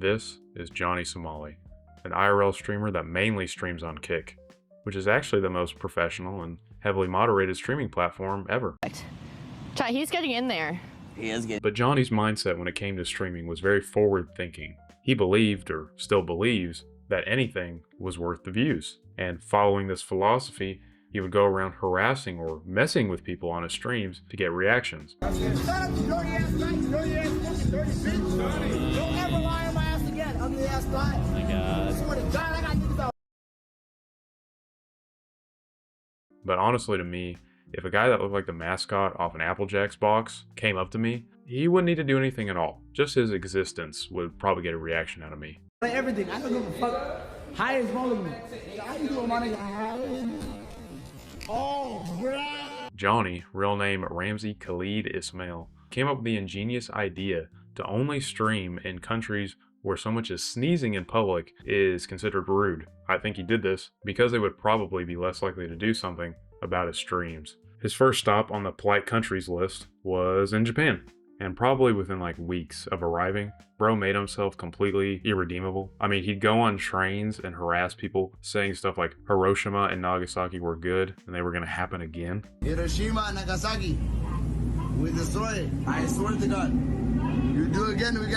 This is Johnny Somali, an IRL streamer that mainly streams on Kick, which is actually the most professional and heavily moderated streaming platform ever. He's getting in there. He is getting. But Johnny's mindset when it came to streaming was very forward-thinking. He believed, or still believes, that anything was worth the views. And following this philosophy, he would go around harassing or messing with people on his streams to get reactions. But honestly, to me, if a guy that looked like the mascot off an Apple Jacks box came up to me, he wouldn't need to do anything at all. Just his existence would probably get a reaction out of me. Everything. I don't give a fuck. High is rolling me. How you doing, my nigga? Oh, bruh. Johnny, real name Ramsey Khalid Ismail, came up with the ingenious idea to only stream in countries where so much as sneezing in public is considered rude. I think he did this because they would probably be less likely to do something about his streams. His first stop on the polite countries list was in Japan, and probably within like weeks of arriving, bro made himself completely irredeemable. I mean, he'd go on trains and harass people, saying stuff like Hiroshima and Nagasaki were good and they were gonna happen again. Hiroshima and Nagasaki, we destroy it. I swear to God. You do again, we're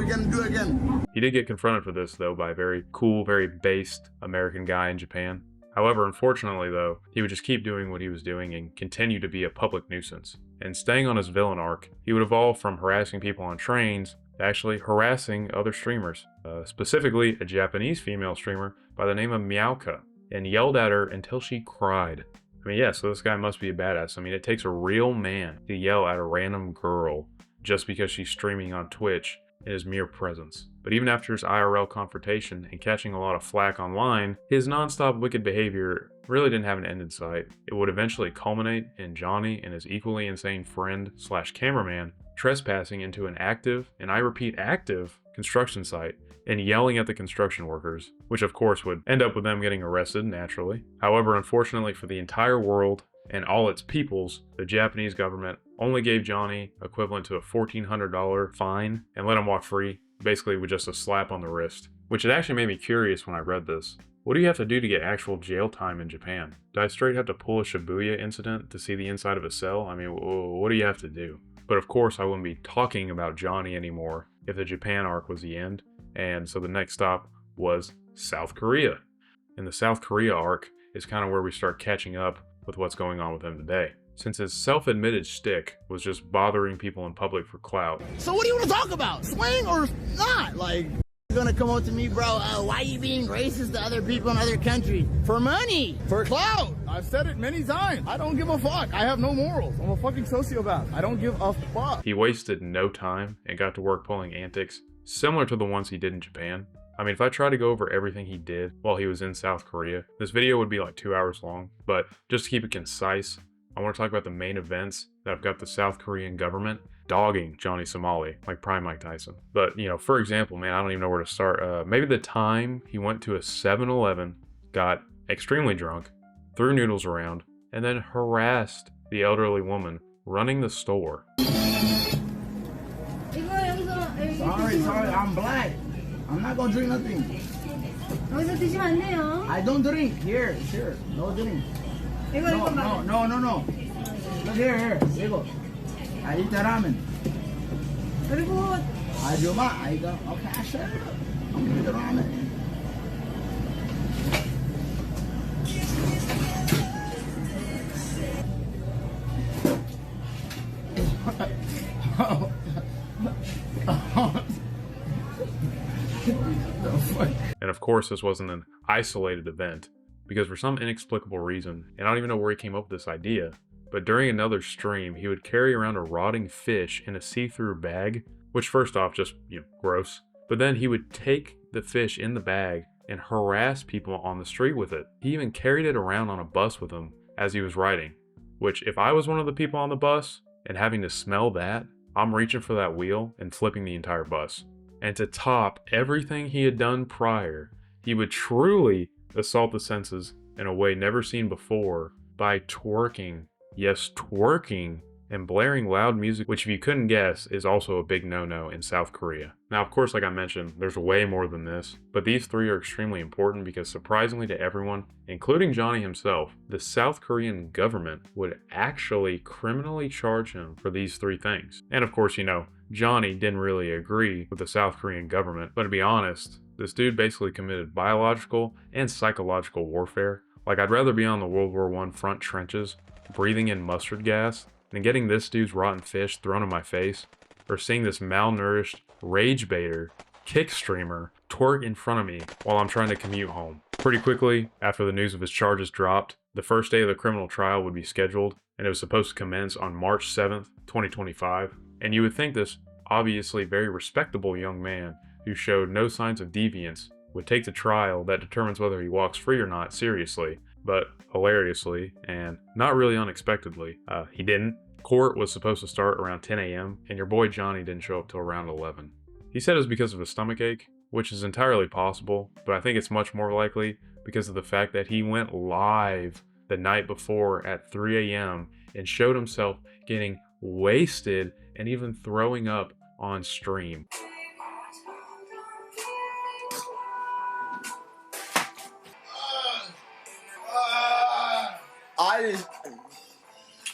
gonna do again. He did get confronted for this though by a very cool, very based American guy in Japan. However, unfortunately though, he would just keep doing what he was doing and continue to be a public nuisance. And staying on his villain arc, he would evolve from harassing people on trains to actually harassing other streamers, specifically a Japanese female streamer by the name of Meowka, and yelled at her until she cried. I mean, yeah, so this guy must be a badass. I mean, it takes a real man to yell at a random girl just because she's streaming on Twitch in his mere presence. But even after his IRL confrontation and catching a lot of flack online, his non-stop wicked behavior really didn't have an end in sight. It would eventually culminate in Johnny and his equally insane friend / cameraman trespassing into an active, and I repeat active, construction site and yelling at the construction workers, which of course would end up with them getting arrested naturally. However, unfortunately for the entire world and all its peoples, the Japanese government only gave Johnny equivalent to a $1,400 fine and let him walk free, basically with just a slap on the wrist. Which it actually made me curious when I read this. What do you have to do to get actual jail time in Japan? Do I straight have to pull a Shibuya incident to see the inside of a cell? I mean, what do you have to do? But of course I wouldn't be talking about Johnny anymore if the Japan arc was the end, and so the next stop was South Korea. And the South Korea arc is kind of where we start catching up with what's going on with him today, since his self-admitted shtick was just bothering people in public for clout. So what do you want to talk about? Swing or not? Like, you're gonna come up to me, bro, why are you being racist to other people in other countries? For money, for clout. I've said it many times. I don't give a fuck. I have no morals. I'm a fucking sociopath. I don't give a fuck. He wasted no time and got to work pulling antics similar to the ones he did in Japan. I mean, if I try to go over everything he did while he was in South Korea, this video would be like 2 hours long, but just to keep it concise, I want to talk about the main events that have got the South Korean government dogging Johnny Somali, like prime Mike Tyson. But, you know, for example, man, I don't even know where to start. Maybe the time he went to a 7-Eleven, got extremely drunk, threw noodles around, and then harassed the elderly woman running the store. Sorry, I'm black. I'm not gonna drink nothing. I don't drink. Here, sure. No drink. No. Look here. 이거. I eat the ramen. 그리고 I go. Okay, sure. I'm gonna eat the ramen. And of course, this wasn't an isolated event, because for some inexplicable reason, and I don't even know where he came up with this idea, but during another stream, he would carry around a rotting fish in a see-through bag, which first off, just, gross. But then he would take the fish in the bag and harass people on the street with it. He even carried it around on a bus with him as he was riding, which if I was one of the people on the bus and having to smell that, I'm reaching for that wheel and flipping the entire bus. And to top everything he had done prior, he would truly assault the senses in a way never seen before by twerking, yes, twerking and blaring loud music, which if you couldn't guess, is also a big no-no in South Korea. Now, of course, like I mentioned, there's way more than this, but these three are extremely important because surprisingly to everyone, including Johnny himself, the South Korean government would actually criminally charge him for these three things. And of course, Johnny didn't really agree with the South Korean government, but to be honest, this dude basically committed biological and psychological warfare. Like, I'd rather be on the World War I front trenches, breathing in mustard gas, than getting this dude's rotten fish thrown in my face, or seeing this malnourished rage baiter, kick streamer, twerk in front of me while I'm trying to commute home. Pretty quickly, after the news of his charges dropped, the first day of the criminal trial would be scheduled, and it was supposed to commence on March 7th, 2025. And you would think this obviously very respectable young man who showed no signs of deviance would take the trial that determines whether he walks free or not seriously, but hilariously, and not really unexpectedly, he didn't. Court was supposed to start around 10 a.m., and your boy Johnny didn't show up till around 11. He said it was because of a stomachache, which is entirely possible, but I think it's much more likely because of the fact that he went live the night before at 3 a.m. and showed himself getting wasted and even throwing up on stream.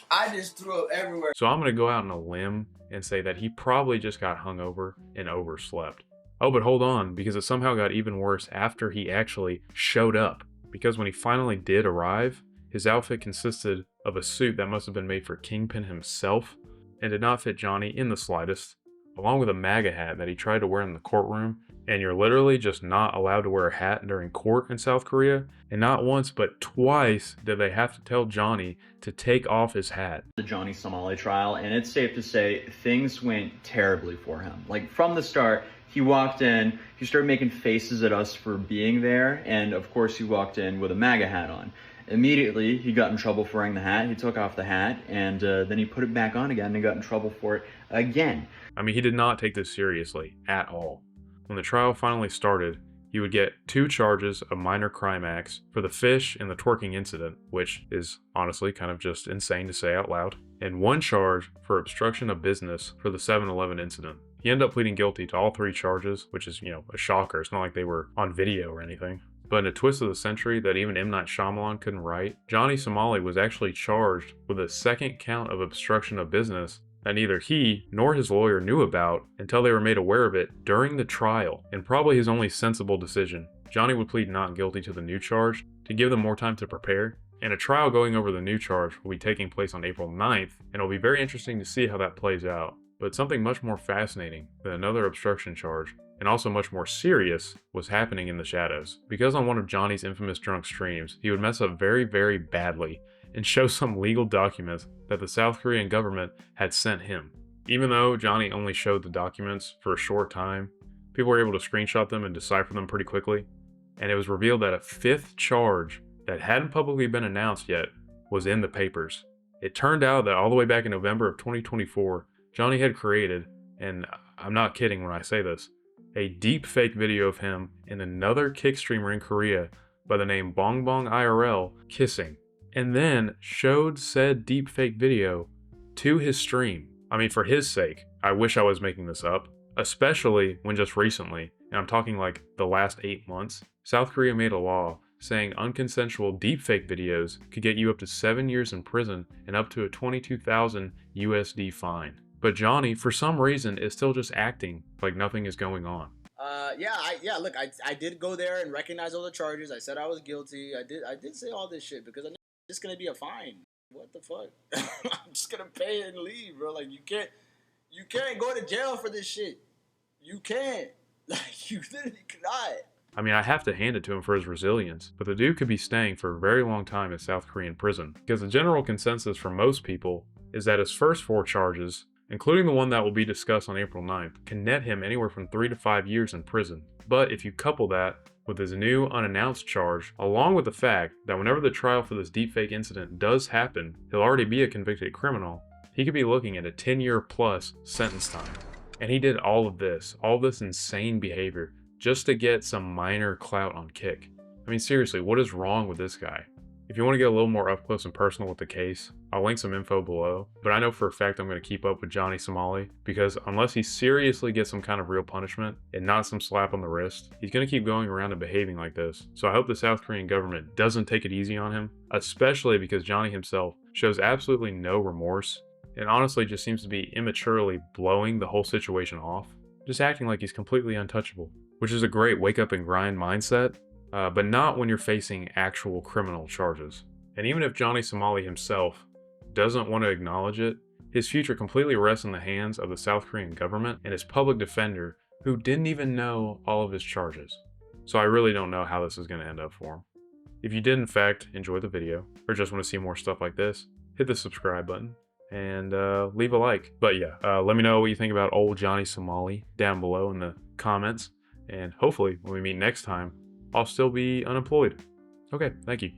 I just threw up everywhere. So I'm going to go out on a limb and say that he probably just got hungover and overslept. Oh, but hold on, because it somehow got even worse after he actually showed up. Because when he finally did arrive, his outfit consisted of a suit that must have been made for Kingpin himself and did not fit Johnny in the slightest, along with a MAGA hat that he tried to wear in the courtroom. And you're literally just not allowed to wear a hat during court in South Korea. And not once, but twice did they have to tell Johnny to take off his hat. The Johnny Somali trial, and it's safe to say things went terribly for him. Like, from the start, he walked in, he started making faces at us for being there, and of course he walked in with a MAGA hat on. Immediately, he got in trouble for wearing the hat. He took off the hat, and then he put it back on again and got in trouble for it again. I mean, he did not take this seriously at all. When the trial finally started, he would get 2 charges of minor crime acts for the fish and the twerking incident, which is honestly kind of just insane to say out loud, and 1 charge for obstruction of business for the 7-Eleven incident. He ended up pleading guilty to all 3 charges, which is, a shocker. It's not like they were on video or anything. But in a twist of the century that even M. Night Shyamalan couldn't write, Johnny Somali was actually charged with a 2nd count of obstruction of business that neither he nor his lawyer knew about until they were made aware of it during the trial, and probably his only sensible decision. Johnny would plead not guilty to the new charge to give them more time to prepare, and a trial going over the new charge will be taking place on April 9th, and it'll be very interesting to see how that plays out. But something much more fascinating than another obstruction charge, and also much more serious, was happening in the shadows. Because on one of Johnny's infamous drunk streams, he would mess up very, very badly and show some legal documents that the South Korean government had sent him. Even though Johnny only showed the documents for a short time, people were able to screenshot them and decipher them pretty quickly, and it was revealed that a 5th charge that hadn't publicly been announced yet was in the papers. It turned out that all the way back in November of 2024, Johnny had created, and I'm not kidding when I say this, a deep fake video of him and another kick streamer in Korea by the name Bongbong IRL kissing, and then showed said deep fake video to his stream. I mean, for his sake, I wish I was making this up, especially when just recently, and I'm talking like the last 8 months, South Korea made a law saying unconsensual deepfake videos could get you up to 7 years in prison and up to a 22,000 USD fine. But Johnny, for some reason, is still just acting like nothing is going on. Look, I did go there and recognize all the charges. I said I was guilty. I did say all this shit because I know it's just gonna be a fine. What the fuck? I'm just gonna pay and leave, bro. Like, you can't go to jail for this shit. You can't. Like, you literally cannot. I mean, I have to hand it to him for his resilience, but the dude could be staying for a very long time in South Korean prison, because the general consensus for most people is that his first 4 charges, including the one that will be discussed on April 9th, can net him anywhere from 3 to 5 years in prison. But if you couple that with his new unannounced charge, along with the fact that whenever the trial for this deepfake incident does happen, he'll already be a convicted criminal, he could be looking at a 10-year plus sentence time. And he did all this insane behavior, just to get some minor clout on Kick. I mean, seriously, what is wrong with this guy? If you want to get a little more up close and personal with the case, I'll link some info below, but I know for a fact I'm going to keep up with Johnny Somali because unless he seriously gets some kind of real punishment and not some slap on the wrist, he's going to keep going around and behaving like this. So I hope the South Korean government doesn't take it easy on him, especially because Johnny himself shows absolutely no remorse and honestly just seems to be immaturely blowing the whole situation off, just acting like he's completely untouchable, which is a great wake up and grind mindset, but not when you're facing actual criminal charges. And even if Johnny Somali himself doesn't want to acknowledge it, his future completely rests in the hands of the South Korean government and his public defender who didn't even know all of his charges. So I really don't know how this is going to end up for him. If you did in fact enjoy the video or just want to see more stuff like this, hit the subscribe button and leave a like. But yeah, let me know what you think about old Johnny Somali down below in the comments, and hopefully when we meet next time, I'll still be unemployed. Okay, thank you.